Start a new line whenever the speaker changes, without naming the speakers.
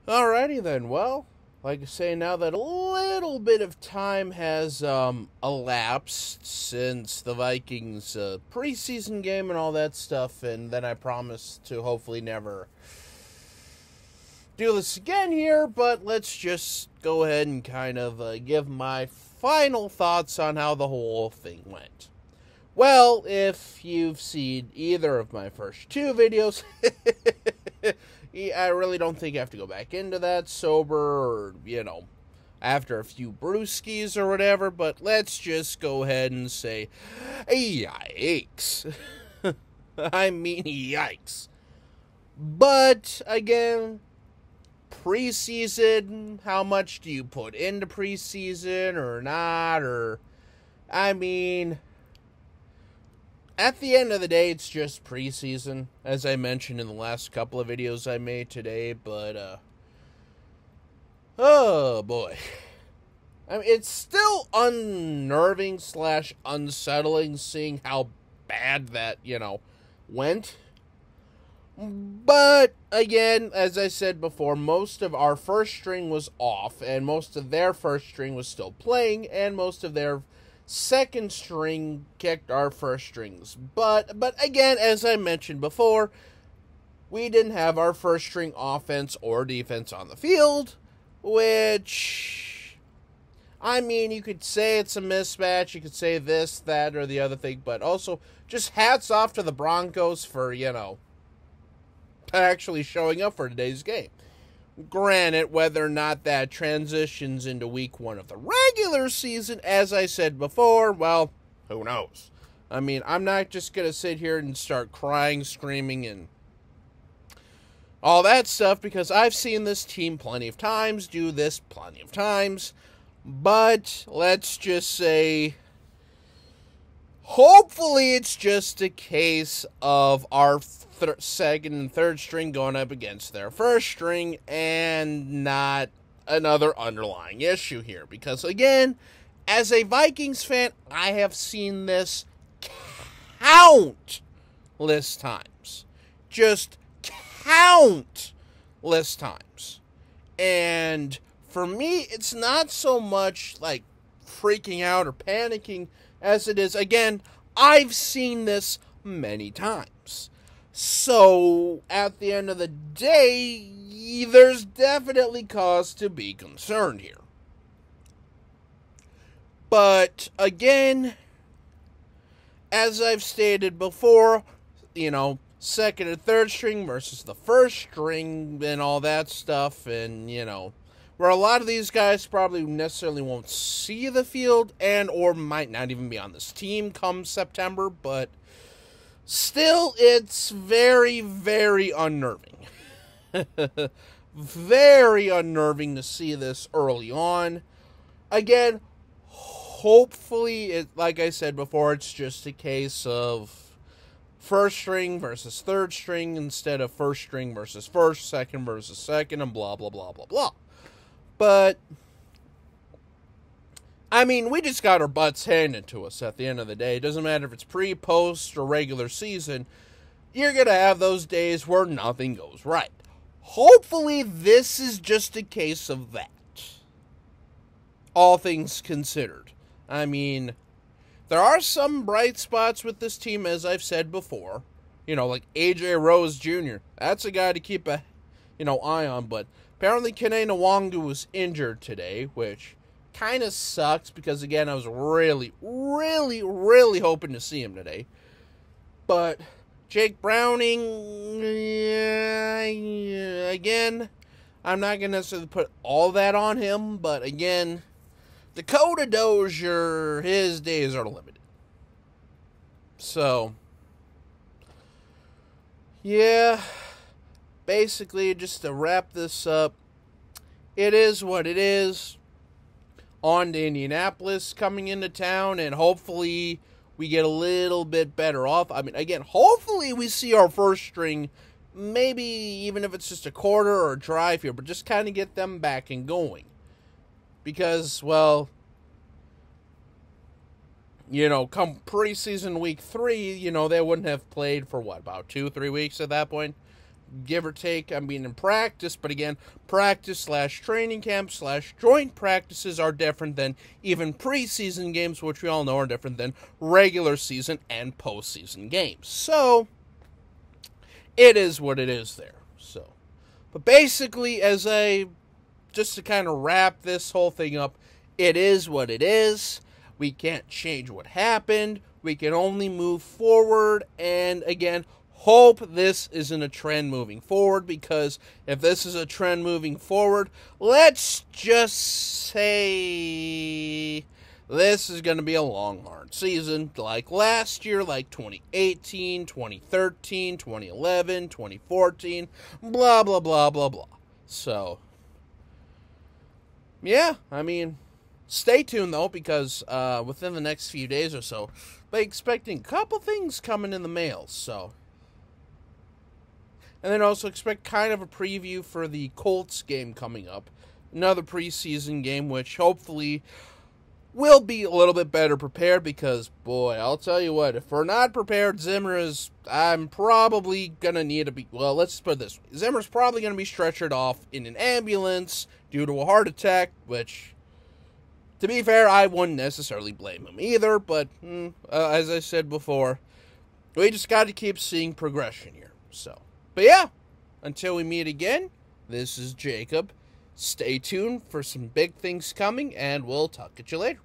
Alrighty then, well, like I say, now that a little bit of time has elapsed since the Vikings preseason game and all that stuff, and then I promise to hopefully never do this again here, but let's just go ahead and kind of give my final thoughts on how the whole thing went. Well, if you've seen either of my first two videos, I really don't think I have to go back into that sober or, after a few brewskis or whatever, but let's just go ahead and say, yikes. I mean, yikes. But, again, preseason, how much do you put into preseason or not, or, I mean, at the end of the day, it's just preseason, as I mentioned in the last couple of videos I made today, but, oh boy. I mean, it's still unnerving / unsettling seeing how bad that, went. But, again, as I said before, most of our first string was off, and most of their first string was still playing, and most of their second string kicked our first strings. But again, as I mentioned before, we didn't have our first string offense or defense on the field, which, I mean, you could say it's a mismatch, you could say this, that, or the other thing, but also just hats off to the Broncos for, actually showing up for today's game. Granted, whether or not that transitions into week 1 of the regular season, as I said before, well, who knows? I mean, I'm not just going to sit here and start crying, screaming, and all that stuff, because I've seen this team plenty of times, do this plenty of times, but let's just say, hopefully it's just a case of our second and third string going up against their first string and not another underlying issue here. Because, again, as a Vikings fan, I have seen this countless times. Just countless times. And for me, it's not so much like freaking out or panicking as it is, again, I've seen this many times. So, at the end of the day, there's definitely cause to be concerned here. But, again, as I've stated before, second and third string versus the first string and all that stuff, and, where a lot of these guys probably necessarily won't see the field and or might not even be on this team come September, but still, it's very, very unnerving. Very unnerving to see this early on. Again, hopefully, like I said before, it's just a case of first string versus third string instead of first string versus first, second versus second, and blah, blah, blah, blah, blah. But, I mean, we just got our butts handed to us at the end of the day. It doesn't matter if it's pre, post, or regular season. You're going to have those days where nothing goes right. Hopefully, this is just a case of that. All things considered. I mean, there are some bright spots with this team, as I've said before. Like A.J. Rose Jr. That's a guy to keep a, eye on, but apparently, Kene Nwangu was injured today, which kind of sucks because, again, I was really, really, really hoping to see him today. But Jake Browning, again, I'm not going to necessarily put all that on him, but, again, Dakota Dozier, his days are limited. So, yeah. Basically, just to wrap this up, it is what it is. On to Indianapolis coming into town, and hopefully we get a little bit better off. I mean, again, hopefully we see our first string, maybe even if it's just a quarter or a drive here, but just kind of get them back and going. Because, well, come preseason week 3, they wouldn't have played for, about 2-3 weeks at that point? give or take. I mean, in practice, but again, practice/training camp/joint practices are different than even preseason games, which we all know are different than regular season and postseason games. So, it is what it is there. So, but basically, just to kind of wrap this whole thing up, it is what it is. We can't change what happened. We can only move forward, and again, hope this isn't a trend moving forward, because if this is a trend moving forward, let's just say this is going to be a long, hard season, like last year, like 2018, 2013, 2011, 2014, blah, blah, blah, blah, blah. So, yeah, I mean, stay tuned, though, because within the next few days or so, be expecting a couple things coming in the mail, so. And then also expect kind of a preview for the Colts game coming up. Another preseason game, which hopefully will be a little bit better prepared, because, boy, I'll tell you what, if we're not prepared, I'm probably going to need to be, well, let's put it this way. Zimmer's probably going to be stretchered off in an ambulance due to a heart attack, which, to be fair, I wouldn't necessarily blame him either, but as I said before, we just got to keep seeing progression here. So, but yeah, until we meet again, this is Jacob. Stay tuned for some big things coming, and we'll talk at you later.